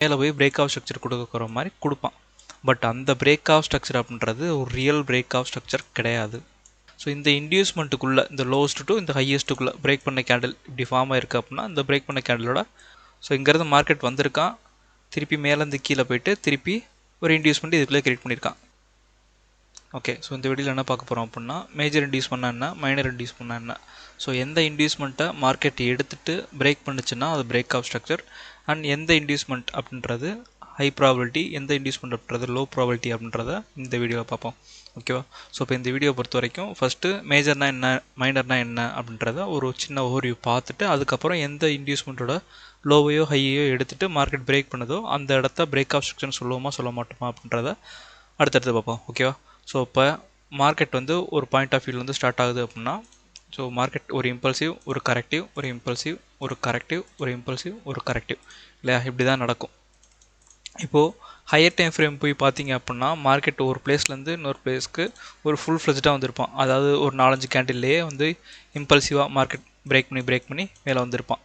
மேலே போய் break of structure கொடுக்குற மாதிரி கொடுப்பான். பட் அந்த பிரேக் ஆஃப் ஸ்ட்ரக்சர் அப்படின்றது ஒரு ரியல் பிரேக் ஆஃப் ஸ்ட்ரக்சர் கிடையாது. ஸோ இந்த இன்டியூஸ்மெண்ட்டுக்குள்ளே இந்த லோவஸ்ட் டு இந்த ஹையஸ்ட்டுக்குள்ளே பிரேக் பண்ண கேண்டில் இப்படி ஃபார்ம் ஆயிருக்கு அப்படின்னா இந்த பிரேக் பண்ண கேண்டிலோட ஸோ இங்கேருந்து மார்க்கெட் வந்திருக்கான், திருப்பி மேலேருந்து கீழே போயிட்டு திருப்பி ஒரு இன்டியூஸ்மெண்ட் இதுக்குள்ளே கிரியேட் பண்ணியிருக்கான். ஓகே, ஸோ இந்த வீடியோவில் என்ன பார்க்க போகிறோம் அப்படின்னா மேஜர் இன்டியூஸ்மெண்ட்னா என்ன, மைனர் இன்டியூஸ்மெண்ட்னா என்ன. ஸோ எந்த இன்டியூஸ்மெண்ட்டை மார்க்கெட் எடுத்துகிட்டு பிரேக் பண்ணுச்சுன்னா அது பிரேக் ஆஃப் ஸ்ட்ரக்சர், அண்ட் எந்த இன்டியூஸ்மெண்ட் அப்படின்றது ஹை ப்ராபபிலிட்டி, எந்த இன்டியூஸ்மெண்ட் அப்படின்றது லோ ப்ராபபிலிட்டி அப்படின்றத இந்த வீடியோவை பார்ப்போம். ஓகேவா? ஸோ இப்போ இந்த வீடியோ பொறுத்த வரைக்கும் ஃபஸ்ட்டு மேஜர்னா என்ன, மைனர்னா என்ன அப்படின்றத ஒரு சின்ன ஓவர்வியூ பார்த்துட்டு அதுக்கப்புறம் எந்த இன்டியூஸ்மெண்ட்டோட லோவையோ ஹையோ எடுத்துகிட்டு மார்க்கெட் பிரேக் பண்ணுதோ அந்த இடத்த பிரேக் ஆஃப் ஸ்ட்ரக்சர்னு சொல்லுவோமா சொல்ல மாட்டோமா அப்படின்றத அடுத்தடுத்து பார்ப்போம். ஓகேவா? ஸோ இப்போ மார்க்கெட் வந்து ஒரு பாயிண்ட் ஆஃப் வியூவில் வந்து ஸ்டார்ட் ஆகுது அப்படின்னா ஸோ மார்க்கெட் ஒரு இம்பல்சிவ், ஒரு கரெக்டிவ், ஒரு இம்பல்சிவ், ஒரு கரெக்டிவ், ஒரு இம்பல்சிவ், ஒரு கரெக்டிவ், இல்லையா? இப்படி தான் நடக்கும். இப்போது ஹையர் டைம் ஃப்ரேம் போய் பார்த்தீங்க அப்படின்னா மார்க்கெட் ஒரு பிளேஸ்லேருந்து இன்னொரு பிளேஸ்க்கு ஒரு ஃபுல் ஃப்ளெஜ்டாக வந்திருப்பான். அதாவது ஒரு 4-5 கேண்டில்லையே வந்து இம்பல்சிவாக மார்க்கெட் பிரேக் பண்ணி மேலே வந்திருப்பான்.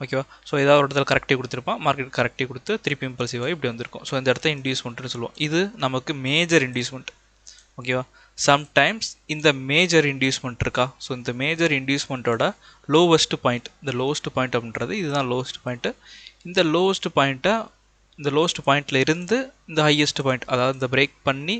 ஓகேவா? ஸோ ஏதாவது ஒரு இடத்துல கரெக்டிவ் கொடுத்துருப்பான், மார்க்கெட் கரெக்டிவ் கொடுத்து திருப்பி இம்பல்சிவாக இப்படி வந்திருக்கும். ஸோ இந்த இடத்த இன்டியூஸ்மெண்ட்னு சொல்லுவோம். இது நமக்கு மேஜர் இன்டியூஸ்மெண்ட். ஓகேவா? சம்டைம்ஸ் இந்த மேஜர் இன்டியூஸ்மெண்ட் இருக்கா, ஸோ இந்த மேஜர் இன்டியூஸ்மெண்ட்டோட லோவஸ்ட் பாயிண்ட், இந்த லோவஸ்ட் பாயிண்ட் அப்படின்றது இதுதான் லோவஸ்ட் பாயிண்ட்டு. இந்த லோவஸ்ட் பாயிண்ட்டை இந்த லோவஸ்ட் பாயிண்ட்டில் இருந்து இந்த ஹையஸ்ட் பாயிண்ட், அதாவது இந்த பிரேக் பண்ணி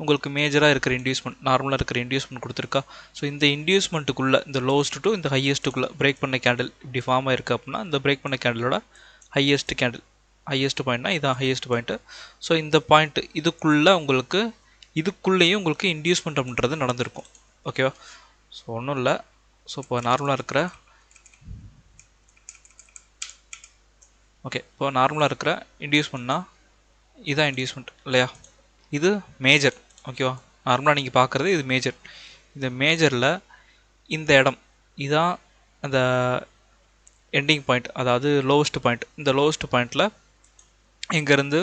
உங்களுக்கு மேஜராக இருக்கிற இன்டியூஸ்மெண்ட், நார்மலாக இருக்கிற இன்டியூஸ்மெண்ட் கொடுத்துருக்கா. ஸோ இந்த இன்டியூஸ்மெண்ட்டுக்குள்ளே இந்த லோவஸ்ட் டு இந்த ஹையஸ்ட்டுக்குள்ளே பிரேக் பண்ண கேண்டில் இப்படி ஃபார்ம் ஆயிருக்கு அப்படின்னா இந்த பிரேக் பண்ண கேண்டிலோட ஹையஸ்ட் கேண்டில், ஹையஸ்ட் பாயிண்ட்னா இதான் ஹையஸ்ட் பாயிண்ட்டு. ஸோ இந்த பாயிண்ட் இதுக்குள்ளே உங்களுக்கு இதுக்குள்ளேயும் உங்களுக்கு இன்டியூஸ்மெண்ட் அப்படின்றது நடந்திருக்கும். ஓகேவா? ஸோ ஒன்றும் இல்லை. ஸோ இப்போ நார்மலாக இருக்கிற இப்போ நார்மலாக இருக்கிற இன்டியூஸ்மெண்ட்னா இதுதான் இன்டியூஸ்மெண்ட் இல்லையா? இது மேஜர். ஓகேவா? நார்மலாக நீங்கள் பார்க்குறது இது மேஜர். இந்த மேஜரில் இந்த இடம் இதுதான் அந்த எண்டிங் பாயிண்ட், அதாவது லோவஸ்ட் பாயிண்ட். இந்த லோவஸ்ட் பாயிண்டில் இங்கேருந்து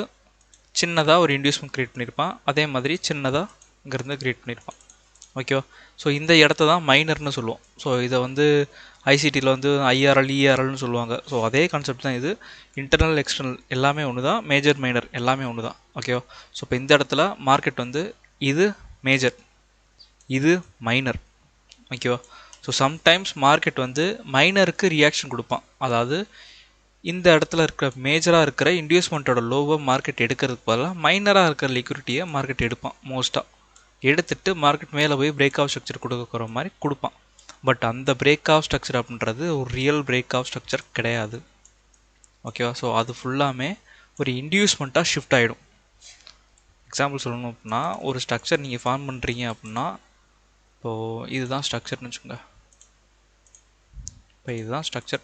சின்னதாக ஒரு இன்டியூஸ்மெண்ட் க்ரியேட் பண்ணியிருப்பான், அதே மாதிரி சின்னதாக இங்கேருந்து க்ரியேட் பண்ணியிருப்பான். ஓகேவா? ஸோ இந்த இடத்த தான் மைனர்னு சொல்லுவோம். ஸோ இதை வந்து ஐசிடியில் வந்து ஐஆர்எல் இஆர்எல்னு சொல்லுவாங்க. ஸோ அதே கான்செப்ட் தான் இது. இன்டர்னல் எக்ஸ்டர்னல் எல்லாமே ஒன்று தான், மேஜர் மைனர் எல்லாமே ஒன்று தான். ஓகேவா? ஸோ இப்போ இந்த இடத்துல மார்க்கெட் வந்து இது மேஜர், இது மைனர். ஓகேவா? ஸோ சம்டைம்ஸ் மார்க்கெட் வந்து மைனருக்கு ரியாக்ஷன் கொடுப்பான். அதாவது இந்த இடத்துல இருக்கிற மேஜராக இருக்கிற இன்டியூஸ்மெண்ட்டோட லோவை மார்க்கெட் எடுக்கிறதுக்கு பதிலாக மைனராக இருக்கிற லிக்விடிட்டியை மார்க்கெட் எடுப்பான். மோஸ்ட்டாக எடுத்துகிட்டு மார்க்கெட் மேலே போய் பிரேக் ஆஃப் ஸ்ட்ரக்சர் கொடுக்குற மாதிரி கொடுப்பான். பட் அந்த பிரேக் ஆஃப் ஸ்ட்ரக்சர் அப்படின்றது ஒரு ரியல் பிரேக் ஆஃப் ஸ்ட்ரக்சர் கிடையாது. ஓகேவா? ஸோ அது ஃபுல்லாமே ஒரு இன்டியூஸ்மெண்ட்டாக ஷிஃப்ட் ஆகிடும். எக்ஸாம்பிள் சொல்லணும் அப்படின்னா ஒரு ஸ்ட்ரக்சர் நீங்கள் ஃபார்ம் பண்ணுறீங்க அப்படின்னா இப்போது இதுதான் ஸ்ட்ரக்சர்னு வச்சுக்கோங்க. இப்போ இதுதான் ஸ்ட்ரக்சர்,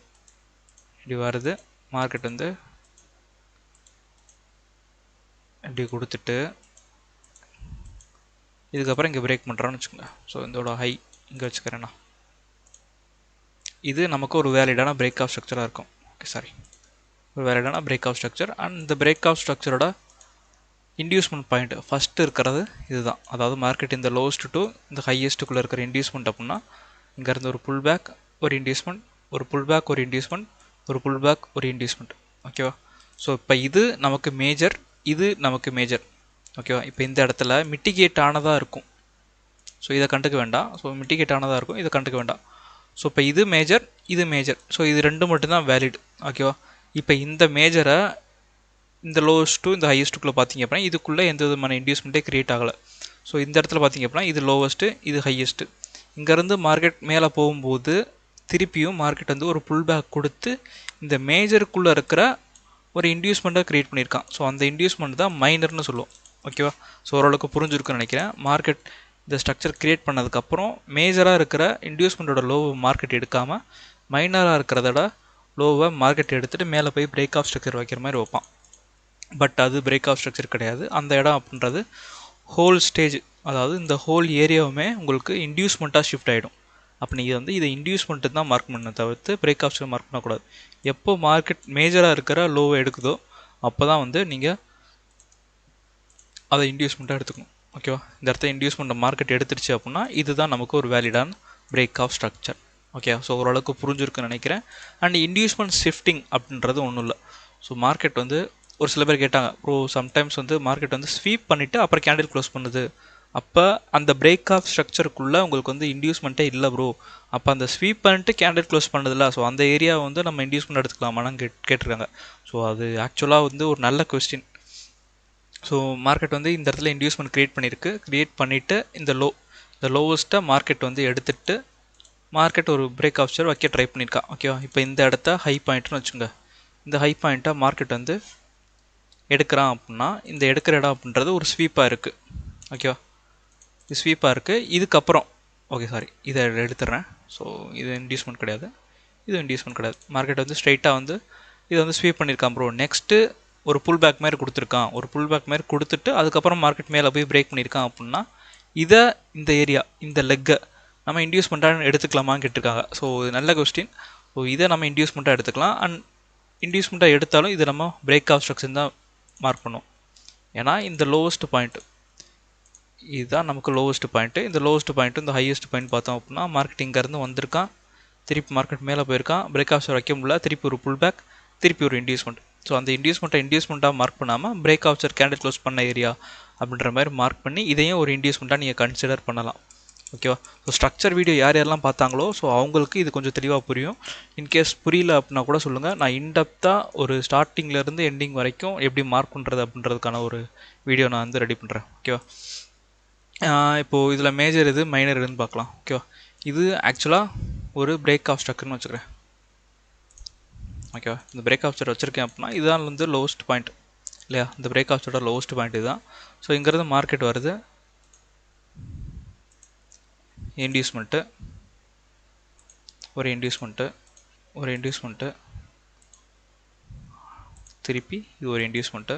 இப்படி வருது. மார்க்கெட் வந்து இப்படி கொடுத்துட்டு இதுக்கப்புறம் இங்கே பிரேக் பண்ணுறான்னு வச்சுக்கோங்க. ஸோ இதோட ஹை இங்கே வச்சுக்கிறேன்னா இது நமக்கு ஒரு வேலிடான பிரேக் ஆஃப் ஸ்ட்ரக்சராக இருக்கும். ஓகே, சாரி, ஒரு வேலிடான பிரேக் ஆஃப் ஸ்ட்ரக்சர். அண்ட் இந்த பிரேக் ஆஃப் ஸ்ட்ரக்சரோட இன்டியூஸ்மெண்ட் பாயிண்ட் ஃபஸ்ட்டு இருக்கிறது இதுதான். அதாவது மார்க்கெட் இந்த லோவஸ்ட் டு இந்த ஹையஸ்ட்டுக்குள்ளே இருக்கிற இன்டியூஸ்மெண்ட் அப்படின்னா இங்கேருந்து ஒரு புல் பேக், ஒரு இன்டியூஸ்மெண்ட், ஒரு புல் பேக், ஒரு இன்டியூஸ்மெண்ட், ஒரு புல் பேக், ஒரு இன்டியூஸ்மெண்ட். ஓகேவா? ஸோ இப்போ இது நமக்கு மேஜர், இது நமக்கு மேஜர். ஓகேவா? இப்போ இந்த இடத்துல மிட்டிகேட் ஆனதாக இருக்கும். ஸோ இதை கண்டுக்க வேண்டாம். ஸோ மிட்டிகேட் ஆனதாக இருக்கும், இதை கண்டுக்க வேண்டாம். ஸோ இப்போ இது மேஜர், இது மேஜர். ஸோ இது ரெண்டு மட்டும்தான் வேலிட். ஓகேவா? இப்போ இந்த மேஜரை இந்த லோவஸ்ட் டு இந்த ஹையஸ்ட்டுக்குள்ளே பார்த்தீங்க அப்படின்னா இதுக்குள்ளே எந்த விதமான இன்டியூஸ்மெண்ட்டே க்ரியேட் ஆகலை. ஸோ இந்த இடத்துல பார்த்தீங்க அப்படின்னா இது லோவஸ்ட்டு, இது ஹையஸ்ட்டு. இங்கேருந்து மார்க்கெட் மேலே போகும்போது திருப்பியும் மார்க்கெட் வந்து ஒரு புல் பேக் கொடுத்து இந்த மேஜருக்குள்ளே இருக்கிற ஒரு இன்டியூஸ்மெண்ட்டை க்ரியேட் பண்ணியிருக்கான். ஸோ அந்த இன்டியூஸ்மெண்ட் தான் மைனர்னு சொல்லுவோம். ஓகேவா? ஸோ ஓரளவுக்கு புரிஞ்சுருக்குன்னு நினைக்கிறேன். மார்க்கெட் இந்த ஸ்ட்ரக்சர் க்ரியேட் பண்ணதுக்கப்புறம் மேஜராக இருக்கிற இன்டியூஸ்மெண்ட்டோட லோவை மார்க்கெட் எடுக்காமல் மைனராக இருக்கிறதோட லோவை மார்க்கெட் எடுத்துகிட்டு மேலே போய் பிரேக் ஆஃப் ஸ்ட்ரக்சர் வைக்கிற மாதிரி வைப்பான். பட் அது பிரேக் ஆஃப் ஸ்ட்ரக்சர் கிடையாது. அந்த இடம் அப்படின்றது ஹோல் ஸ்டேஜ், அதாவது இந்த ஹோல் ஏரியாவுமே உங்களுக்கு இன்டியூஸ்மெண்ட்டாக ஷிஃப்ட் ஆகிடும். அப்போ நீங்கள் வந்து இதை இன்டியூஸ்மெண்ட்டு தான் மார்க் பண்ண தவிர்த்து பிரேக் ஆஃப் ஸ்ட்ரக்சர் மார்க் பண்ணக்கூடாது. எப்போ மார்க்கெட் மேஜராக இருக்கிற லோவை எடுக்குதோ அப்போ தான் வந்து நீங்கள் அதை இன்டியூஸ்மெண்ட்டாக எடுத்துக்கணும். ஓகேவா? இந்த இடத்த இன்டியூஸ்மெண்ட் மார்க்கெட் எடுத்துருச்சு அப்படின்னா இதுதான் நமக்கு ஒரு வேலிடான break of structure. Okay, so ஓரளவுக்கு புரிஞ்சிருக்குன்னு நினைக்கிறேன். அண்ட் இன்டியூஸ்மெண்ட் ஷிஃப்டிங் அப்படின்றது ஒன்றும் இல்லை. ஸோ மார்க்கெட் வந்து ஒரு சில பேர் கேட்டாங்க ப்ரோ சம்டைம்ஸ் வந்து மார்க்கெட் வந்து ஸ்வீப் பண்ணிவிட்டு அப்புறம் கேண்டில் க்ளோஸ் பண்ணுது, அப்போ அந்த பிரேக் ஆஃப் ஸ்ட்ரக்சருக்குள்ளே உங்களுக்கு வந்து இன்டியூஸ்மெண்ட்டே இல்லை ப்ரோ, அப்போ அந்த ஸ்வீப் பண்ணிட்டு கேண்டில் க்ளோஸ் பண்ணதில்ல, ஸோ அந்த ஏரியாவை வந்து நம்ம இன்டியூஸ்மெண்ட் எடுத்துக்கலாமான்னு கேட்டிருக்காங்க. ஸோ அது ஆக்சுவலாக வந்து ஒரு நல்ல கொஸ்டின். ஸோ மார்க்கெட் வந்து இந்த இடத்துல இன்டியூஸ்மெண்ட் க்ரியேட் பண்ணிவிட்டு இந்த லோவஸ்ட்டை மார்க்கெட் வந்து எடுத்துகிட்டு மார்க்கெட் ஒரு பிரேக் ஆஃப் ஸ்ட்ரக்சர் வைக்க ட்ரை பண்ணியிருக்கா. ஓகேவா, இப்போ இந்த இடத்த ஹை பாயிண்ட்னு வச்சுங்க. இந்த ஹை பாயிண்ட்டை மார்க்கெட் வந்து எடுக்கிறான் அப்படின்னா இந்த எடுக்கிற இடம் அப்படின்றது ஒரு ஸ்வீப்பாக இருக்குது. ஓகேவா, இது ஸ்வீப்பாக இருக்குது. இதுக்கப்புறம் இதை எடுத்துடுறேன். ஸோ இது இன்டியூஸ்மெண்ட் கிடையாது, இது இன்டியூஸ்மெண்ட் கிடையாது. மார்க்கெட் வந்து ஸ்ட்ரைட்டாக வந்து இதை வந்து ஸ்வீப் பண்ணியிருக்கான் ப்ரோ. நெக்ஸ்ட்டு ஒரு புல் பேக் மாதிரி கொடுத்துருக்கான். ஒரு புல் பேக் மாதிரி கொடுத்துட்டு அதுக்கப்புறம் மார்க்கெட் மேலே போய் பிரேக் பண்ணியிருக்கான் அப்படின்னா இந்த ஏரியா, இந்த லெக்கை நம்ம இன்டியூஸ்மெண்ட்டாக எடுத்துக்கலாமான்னு கேட்டிருக்காங்க. ஸோ இது நல்ல கொஸ்டின். ஸோ இதை நம்ம இன்டியூஸ்மெண்ட்டாக எடுத்துக்கலாம். அண்ட் இன்டியூஸ்மெண்ட்டாக எடுத்தாலும் இது நம்ம பிரேக் ஆஃப் ஸ்ட்ரக்சர் தான் மார்க் பண்ணுவோம். ஏன்னா இந்த லோவஸ்ட் பாயிண்ட் இதுதான் நமக்கு லோவஸ்ட் பாயிண்ட்டு. இந்த லோவஸ்ட் பாயிண்ட்டு இந்த ஹையஸ்ட் பாயிண்ட் பார்த்தோம் அப்படின்னா மார்க்கெட் இங்கேருந்து வந்திருக்கான், திருப்பி மார்க்கெட் மேலே போயிருக்கான், பிரேக் ஆஃப் வைக்க முடியல, திருப்பி ஒரு புல் பேக், திருப்பி ஒரு இன்டியூஸ்மெண்ட். ஸோ அந்த இன்டியூஸ்மெண்ட்டாக மார்க் பண்ணாமல் பிரேக் ஆஃப் கேண்டில் க்ளோஸ் பண்ண ஏரியா அப்படின்ற மாதிரி மார்க் பண்ணி இதையும் ஒரு இன்டியூஸ்மெண்ட்டாக நீங்கள் கன்சிடர் பண்ணலாம். ஓகேவா, ஸோ ஸ்ட்ரக்சர் வீடியோ யார் யாரெல்லாம் பார்த்தாங்களோ ஸோ அவங்களுக்கு இது கொஞ்சம் தெளிவாக புரியும். இன்கேஸ் புரியல அப்படின்னா கூட சொல்லுங்கள், நான் இன்டெப்த்தாக ஒரு ஸ்டார்டிங்லேருந்து எண்டிங் வரைக்கும் எப்படி மார்க் பண்ணுறது அப்படின்றதுக்கான ஒரு வீடியோ நான் வந்து ரெடி பண்ணுறேன். ஓகேவா, இப்போது இதில் மேஜர் இது மைனர் இதுன்னு பார்க்கலாம். ஓகேவா, இது ஆக்சுவலாக ஒரு பிரேக் ஆஃப் ஸ்ட்ரக்சர்னு வச்சுக்கிறேன். ஓகேவா, இந்த பிரேக் ஆஃப் ஸ்ட்ரக்சர் வச்சுருக்கேன் அப்படின்னா இதுதான் வந்து லோவஸ்ட் பாயிண்ட் இல்லையா, இந்த பிரேக் ஆஃப் ஸ்ட்ரக்சரோட லோவஸ்ட் பாயிண்ட் இதுதான். ஸோ இங்கேருந்து மார்க்கெட் வருது, இன்டியூஸ்மெண்ட்டு, ஒரு இன்டியூஸ்மெண்ட்டு, திருப்பி இது ஒரு இன்டியூஸ்மெண்ட்டு,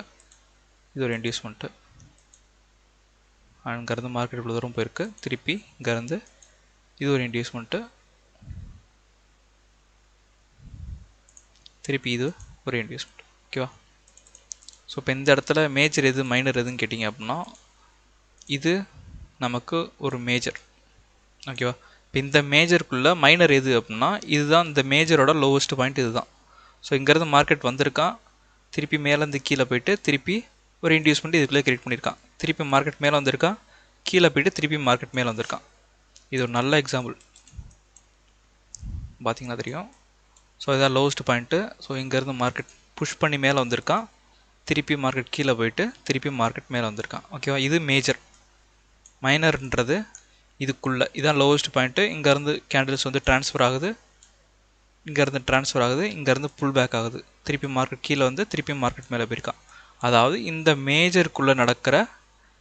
அங்கேருந்து மார்க்கெட் இவ்வளோ தூரம் போயிருக்கு, திருப்பி இங்கேருந்து இது ஒரு இன்டியூஸ்மெண்ட்டு, திருப்பி இது ஒரு இன்டியூஸ்மெண்ட். ஓகேவா, ஸோ இப்போ இந்த இடத்துல மேஜர் எது மைனர் எதுன்னு கேட்டிங்க அப்படின்னா இது நமக்கு ஒரு மேஜர். ஓகேவா, இப்போ இந்த மேஜருக்குள்ளே மைனர் எது அப்படின்னா இதுதான் இந்த மேஜரோட லோவஸ்ட் பாயிண்ட் இதுதான். ஸோ இங்கேருந்து மார்க்கெட் வந்திருக்கான், திருப்பி மேலேருந்து கீழே போயிட்டு திருப்பி ஒரு இன்டியூஸ்மெண்ட் இதுக்குள்ளே கிரியேட் பண்ணியிருக்கான், திருப்பி மார்க்கெட் மேலே வந்திருக்கான், கீழே போயிட்டு திருப்பி மார்க்கெட் மேலே வந்திருக்கான். இது ஒரு நல்ல எக்ஸாம்பிள் பார்த்தீங்கன்னா தெரியும். ஸோ இதான் லோவஸ்ட் பாயிண்ட்டு. ஸோ இங்கேருந்து மார்க்கெட் புஷ் பண்ணி மேலே வந்திருக்கான், திருப்பி மார்க்கெட் கீழே போயிட்டு திருப்பி மார்க்கெட் மேலே வந்திருக்கான். ஓகேவா, இது மேஜர். மைனர்ன்றது இதுக்குள்ளே இதான் லோவஸ்ட் பாயிண்ட்டு. இங்கேருந்து கேண்டில்ஸ் வந்து ட்ரான்ஸ்ஃபர் ஆகுது, இங்கேருந்து புல் பேக் ஆகுது, திருப்பி மார்க்கெட் கீழே வந்து திருப்பி மார்க்கெட் மேலே போயிருக்கான். அதாவது இந்த மேஜருக்குள்ளே நடக்கிற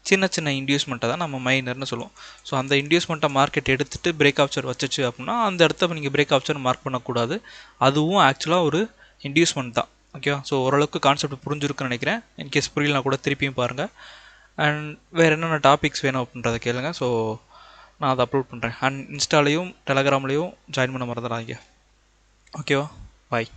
சின்ன சின்ன இன்டியூஸ்மெண்ட்டை தான் நம்ம மைனர்னு சொல்லுவோம். ஸோ அந்த இன்டியூஸ்மெண்ட்டை மார்க்கெட் எடுத்துகிட்டு பிரேக் ஆஃப்சர் வச்சுச்சு அப்படின்னா அந்த இடத்த நீங்கள் பிரேக் ஆஃப்சர் மார்க் பண்ணக்கூடாது, அதுவும் ஆக்சுவலாக ஒரு இன்டியூஸ்மெண்ட் தான். ஓகேவா, ஸோ ஓரளவுக்கு கான்செப்ட் புரிஞ்சிருக்குன்னு நினைக்கிறேன். இன்கேஸ் புரியலனா கூட திருப்பியும் பாருங்கள். அண்ட் வேறு என்னென்ன டாபிக்ஸ் வேணும் அப்படின்றத கேளுங்க. ஸோ நான் அதை அப்லோட் பண்ணுறேன். அண்ட் இன்ஸ்டாலையும் டெலகிராம்லேயும் ஜாயின் பண்ண மறந்துடாதீங்க. ஓகேவா, பாய்.